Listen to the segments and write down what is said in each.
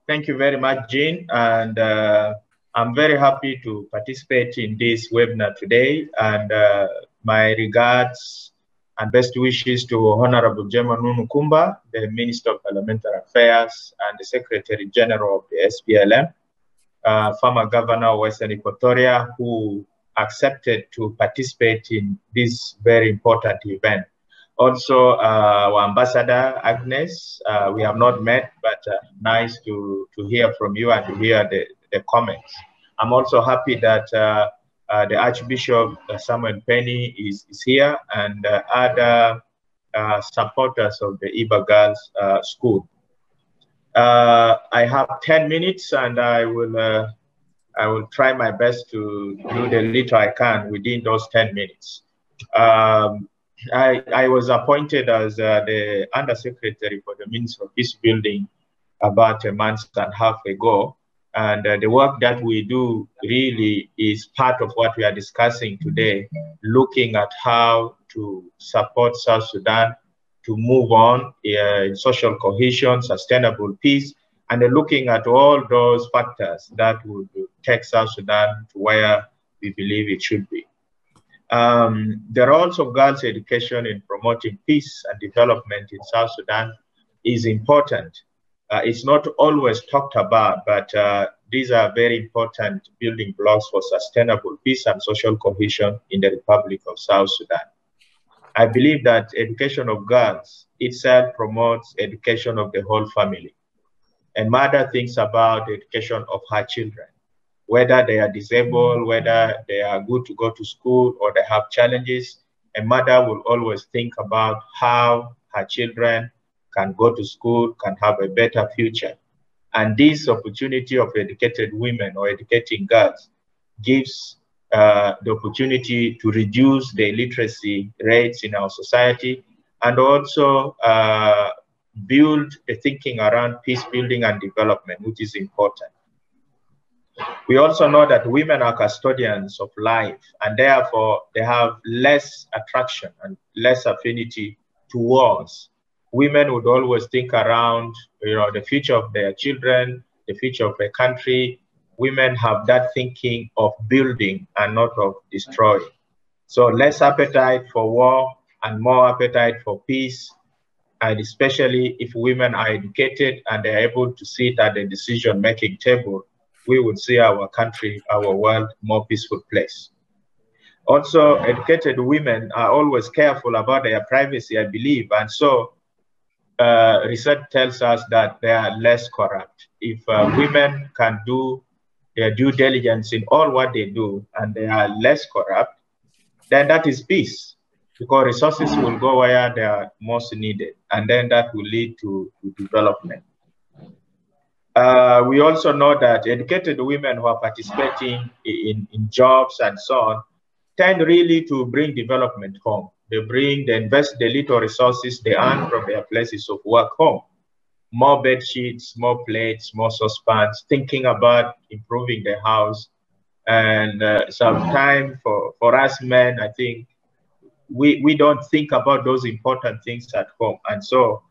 Thank you very much, Jean. And I'm very happy to participate in this webinar today. And my regards and best wishes to Honorable Gemma Nunukumba, the Minister of Parliamentary Affairs and the Secretary General of the SPLM, former Governor of Western Equatoria, who accepted to participate in this very important event. Also, our Ambassador Agnes, we have not met, but nice to hear from you and to hear the comments. I'm also happy that the Archbishop Samuel Penny is here, and other supporters of the Iba Girls School. I have 10 minutes, and I will try my best to do the little I can within those 10 minutes. I was appointed as the Undersecretary for the Ministry of Peace Building about a month and a half ago. And the work that we do really is part of what we are discussing today, looking at how to support South Sudan to move on in social cohesion, sustainable peace, and looking at all those factors that would take South Sudan to where we believe it should be. The roles of girls' education in promoting peace and development in South Sudan is important. It's not always talked about, but these are very important building blocks for sustainable peace and social cohesion in the Republic of South Sudan. I believe that education of girls itself promotes education of the whole family. A mother thinks about the education of her children, whether they are disabled, whether they are good to go to school or they have challenges. A mother will always think about how her children can go to school, can have a better future. And this opportunity of educated women or educating girls gives the opportunity to reduce the illiteracy rates in our society, and also build a thinking around peace building and development, which is important. We also know that women are custodians of life, and therefore they have less attraction and less affinity to wars. Women would always think around, the future of their children, the future of a country. Women have that thinking of building and not of destroying. So less appetite for war and more appetite for peace, and especially if women are educated and they're able to sit at the decision-making table, we would see our country, our world, more peaceful place. Also, educated women are always careful about their privacy, I believe, and so research tells us that they are less corrupt. If women can do their due diligence in all what they do and they are less corrupt, then that is peace, because resources will go where they are most needed, and then that will lead to development. We also know that educated women who are participating in jobs and so on tend really to bring development home. They invest the little resources they earn from their places of work home. More bed sheets, more plates, more saucepans, thinking about improving the house. And sometimes for us men, I think we don't think about those important things at home. And so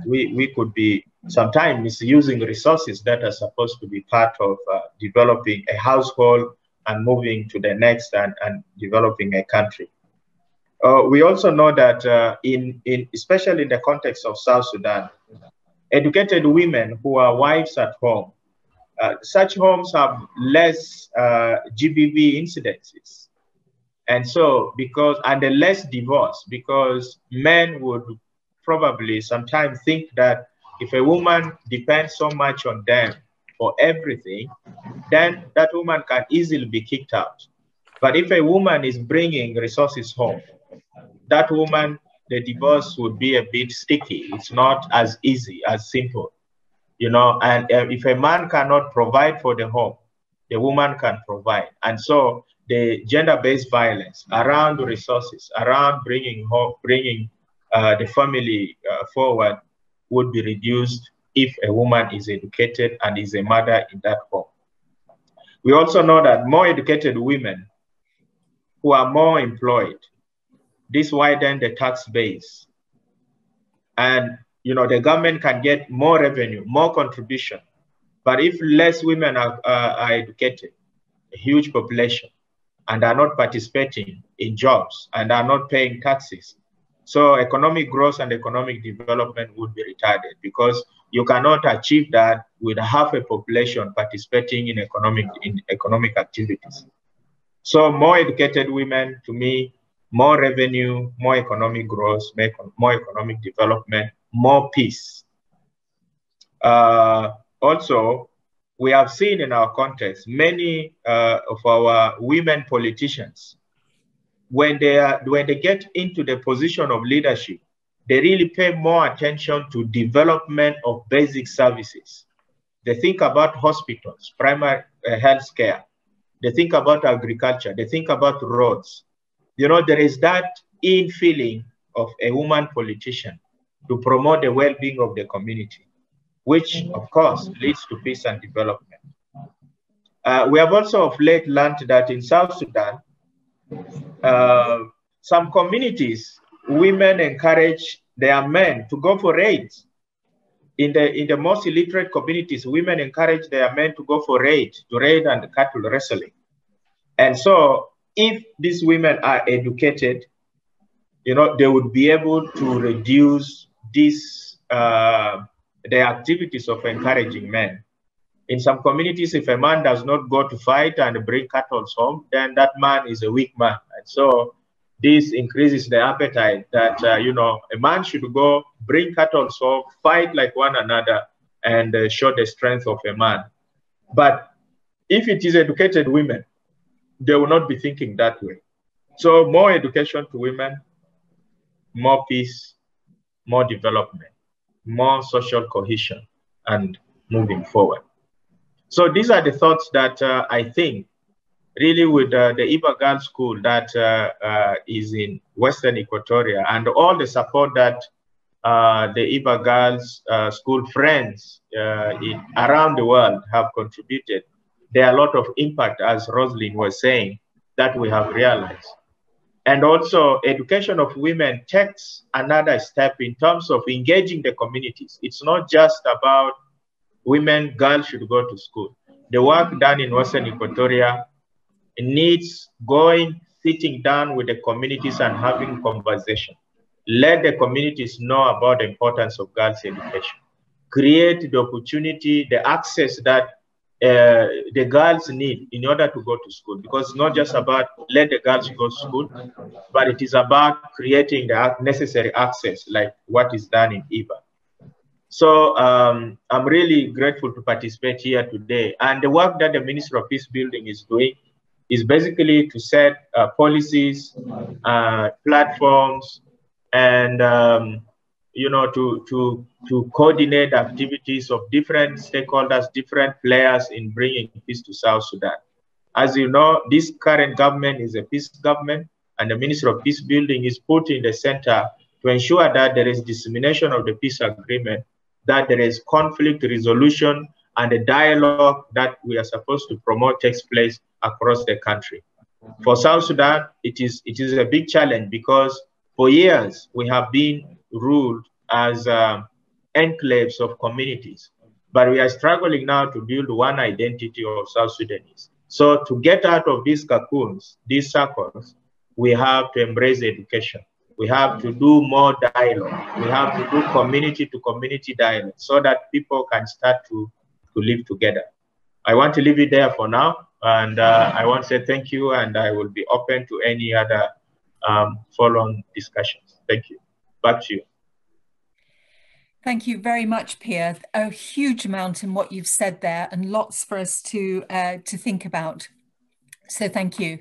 we could be sometimes misusing resources that are supposed to be part of developing a household and moving to the next and developing a country. We also know that especially in the context of South Sudan, educated women who are wives at home, such homes have less GBV incidences. And so, and the less divorce, because men would probably sometimes think that if a woman depends so much on them for everything, then that woman can easily be kicked out. But if a woman is bringing resources home, that woman, the divorce would be a bit sticky. It's not as easy, as simple, and if a man cannot provide for the home, the woman can provide. And so the gender-based violence around the resources, around bringing the family forward would be reduced if a woman is educated and is a mother in that home. We also know that more educated women who are more employed, this widens the tax base. And the government can get more revenue, more contribution But if less women are educated, a huge population, and are not participating in jobs and are not paying taxes, so economic growth and economic development would be retarded, because you cannot achieve that with half a population participating in economic activities. So more educated women, to me, more revenue, more economic growth, more economic development, more peace. Also, we have seen in our context many of our women politicians, when they get into the position of leadership, they really pay more attention to development of basic services. They think about hospitals, primary health care. They think about agriculture. They think about roads. You know, there is that feeling of a woman politician to promote the well-being of the community, which of course leads to peace and development. We have also of late learned that in South Sudan, some communities, women encourage their men to go for raids. In the most illiterate communities, women encourage their men to go for raid and cattle wrestling. And so if these women are educated, you know, they would be able to reduce this, the activities of encouraging men. In some communities, if a man does not go to fight and bring cattle home, then that man is a weak man. And so this increases the appetite that, you know, a man should go bring cattle home, fight like one another, and show the strength of a man. But if it is educated women, they will not be thinking that way. So more education to women, more peace, more development, more social cohesion, and moving forward. So these are the thoughts that I think really with the Iba Girls School that is in Western Equatoria, and all the support that the Iba Girls School friends around the world have contributed, there are a lot of impact, as Rosalind was saying, that we have realized. And also education of women takes another step in terms of engaging the communities. It's not just about women, girls should go to school. The work done in Western Equatoria needs sitting down with the communities and having conversation. Let the communities know about the importance of girls' education. Create the opportunity, the access that the girls need in order to go to school. Because it's not just about let the girls go to school, but it is about creating the necessary access, like what is done in IBA. So I'm really grateful to participate here today. And the work that the Ministry of Peace Building is doing is basically to set policies, platforms, and you know, to coordinate activities of different stakeholders, different players in bringing peace to South Sudan. As you know, this current government is a peace government, and the Ministry of Peace Building is put in the center to ensure that there is dissemination of the peace agreement, that there is conflict resolution, and the dialogue that we are supposed to promote takes place across the country. For South Sudan, it is a big challenge, because for years we have been ruled as enclaves of communities, but we are struggling now to build one identity of South Sudanese. So to get out of these cocoons, these circles, we have to embrace education. We have to do more dialogue. We have to do community-to-community dialogue so that people can start to live together. I want to leave it there for now, and I want to say thank you, and I will be open to any other follow-on discussions. Thank you. Back to you. Thank you very much, Pia. A huge amount in what you've said there, and lots for us to think about. So thank you.